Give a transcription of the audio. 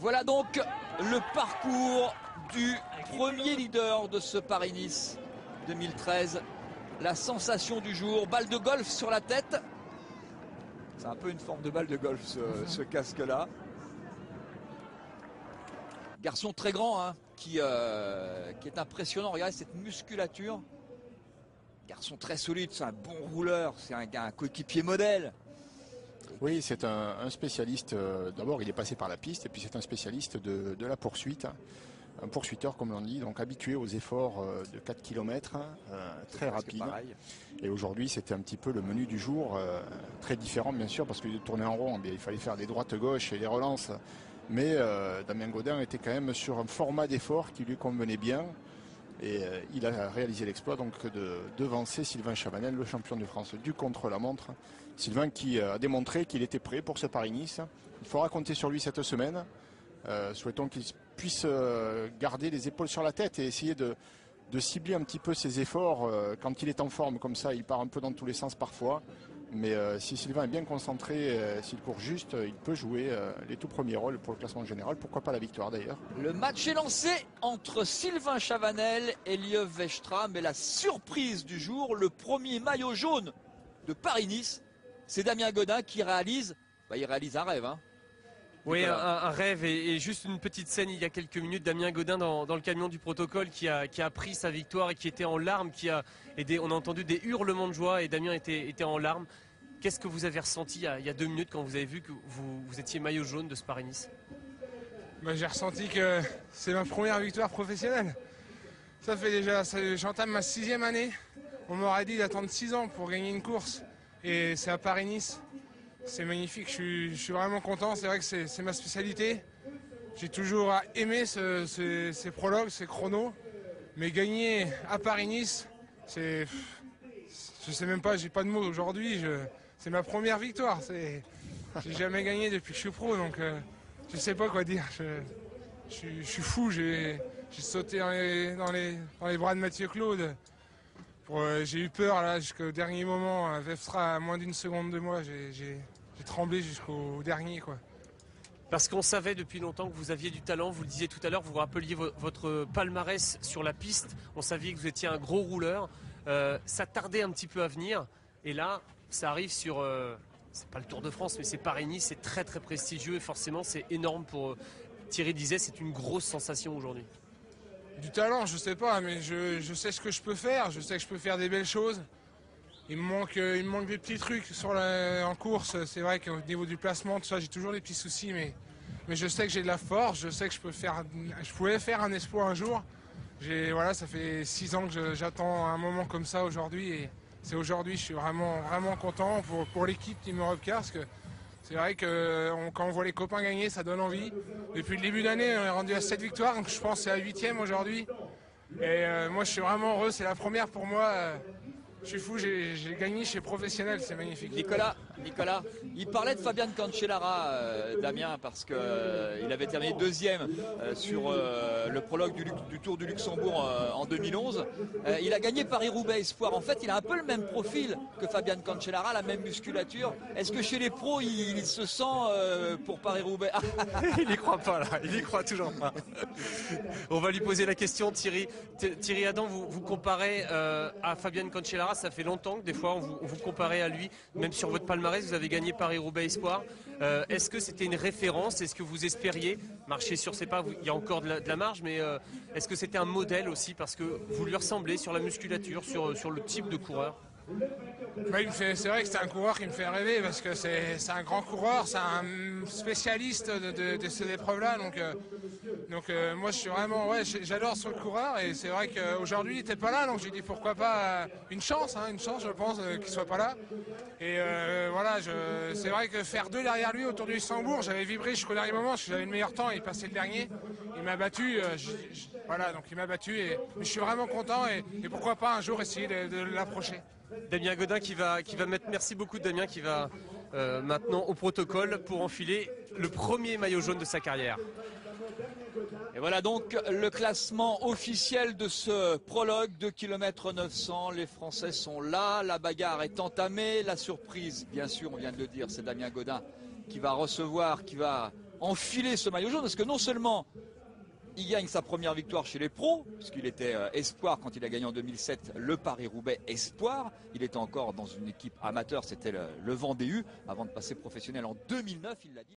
Voilà donc le parcours du premier leader de ce Paris-Nice 2013. La sensation du jour, balle de golf sur la tête. C'est un peu une forme de balle de golf ce casque-là. Garçon très grand hein, qui est impressionnant. Regardez cette musculature. Garçon très solide, c'est un bon rouleur, c'est un coéquipier modèle. Oui, c'est un spécialiste. D'abord, il est passé par la piste et puis c'est un spécialiste de la poursuite. Un poursuiteur, comme l'on dit, donc habitué aux efforts de 4 km, très rapide. Et aujourd'hui, c'était un petit peu le menu du jour, très différent bien sûr, parce que de tourner en rond, il fallait faire des droites-gauches et des relances. Mais Damien Gaudin était quand même sur un format d'effort qui lui convenait bien. Et il a réalisé l'exploit donc de devancer Sylvain Chavanel, le champion de France du contre-la-montre. Sylvain qui a démontré qu'il était prêt pour ce Paris-Nice. Il faudra compter sur lui cette semaine. Souhaitons qu'il puisse garder les épaules sur la tête et essayer de cibler un petit peu ses efforts. Quand il est en forme comme ça, il part un peu dans tous les sens parfois. Mais si Sylvain est bien concentré, s'il court juste, il peut jouer les tout premiers rôles pour le classement général. Pourquoi pas la victoire d'ailleurs. Le match est lancé entre Sylvain Chavanel et Liev Vestra. Mais la surprise du jour, le premier maillot jaune de Paris-Nice, c'est Damien Gaudin qui réalise, il réalise un rêve. Hein. Oui, un rêve et juste une petite scène il y a quelques minutes, Damien Gaudin dans le camion du protocole qui a pris sa victoire et qui était en larmes, on a entendu des hurlements de joie et Damien était en larmes. Qu'est-ce que vous avez ressenti il y a 2 minutes quand vous avez vu que vous étiez maillot jaune de ce Paris-Nice? J'ai ressenti que c'est ma première victoire professionnelle. Ça fait déjà, j'entame ma 6e année. On m'aurait dit d'attendre 6 ans pour gagner une course et c'est à Paris-Nice. C'est magnifique, je suis vraiment content, c'est vrai que c'est ma spécialité. J'ai toujours aimé ces prologues, ces chronos, mais gagner à Paris-Nice, je sais même pas, j'ai pas de mots aujourd'hui, c'est ma première victoire. J'ai jamais gagné depuis que je suis pro, donc je sais pas quoi dire. Je suis fou, j'ai sauté dans les bras de Mathieu Claude. J'ai eu peur là jusqu'au dernier moment. Vestra à moins d'1 seconde de moi. J'ai tremblé jusqu'au dernier quoi. Parce qu'on savait depuis longtemps que vous aviez du talent. Vous le disiez tout à l'heure, vous rappeliez votre palmarès sur la piste. On savait que vous étiez un gros rouleur. Ça tardait un petit peu à venir. Et là, ça arrive sur... c'est pas le Tour de France, mais c'est Paris-Nice. C'est très très prestigieux et forcément c'est énorme pour... Thierry disait, c'est une grosse sensation aujourd'hui. Du talent, je sais pas, mais je sais ce que je peux faire. Je sais que je peux faire des belles choses. Il me manque des petits trucs en course. C'est vrai qu'au niveau du placement, tout ça, j'ai toujours des petits soucis, mais je sais que j'ai de la force. Je sais que je pouvais faire un exploit un jour. Ça fait 6 ans que j'attends un moment comme ça aujourd'hui, et c'est aujourd'hui. Je suis vraiment vraiment content pour l'équipe Team Europcar, parce que c'est vrai que quand on voit les copains gagner, ça donne envie. Depuis le début d'année, on est rendu à 7 victoires, donc je pense que c'est la 8e aujourd'hui. Et moi, je suis vraiment heureux. C'est la première pour moi. Je suis fou, j'ai gagné chez Professionnel, c'est magnifique. Nicolas, il parlait de Fabian Cancellara, Damien, parce qu'il avait terminé 2e sur le prologue du Tour du Luxembourg en 2011. Il a gagné Paris-Roubaix Espoir. En fait, il a un peu le même profil que Fabian Cancellara, la même musculature. Est-ce que chez les pros, il se sent pour Paris-Roubaix? Il n'y croit pas là, il n'y croit toujours pas. On va lui poser la question, Thierry. Thierry Adam, vous comparez à Fabian Cancellara. Ça fait longtemps que des fois on vous comparait à lui, même sur votre palmarès, vous avez gagné Paris-Roubaix Espoir. Est-ce que c'était une référence? Est-ce que vous espériez marcher sur ses pas? Il y a encore de la marge, mais est-ce que c'était un modèle aussi, parce que vous lui ressemblez sur la musculature, sur le type de coureur? C'est vrai que c'est un coureur qui me fait rêver, parce que c'est un grand coureur, c'est un spécialiste de ces épreuves-là. Donc moi je suis vraiment, j'adore ce coureur, et c'est vrai qu'aujourd'hui il n'était pas là, donc j'ai dit pourquoi pas une chance je pense qu'il soit pas là. Et c'est vrai que faire 2 derrière lui autour du Luxembourg, j'avais vibré jusqu'au dernier moment, parce que j'avais le meilleur temps, il passait le dernier, il m'a battu, donc il m'a battu, mais je suis vraiment content, et pourquoi pas un jour essayer de l'approcher. Damien Gaudin qui va mettre, merci beaucoup Damien, qui va maintenant au protocole pour enfiler le premier maillot jaune de sa carrière. Et voilà donc le classement officiel de ce prologue, 2 km 900. Les Français sont là, la bagarre est entamée. La surprise, bien sûr, on vient de le dire, c'est Damien Gaudin qui va recevoir, qui va enfiler ce maillot jaune, parce que non seulement il gagne sa première victoire chez les pros, puisqu'il était espoir quand il a gagné en 2007 le Paris-Roubaix espoir. Il était encore dans une équipe amateur, c'était le Vendée U, avant de passer professionnel en 2009, il l'a dit.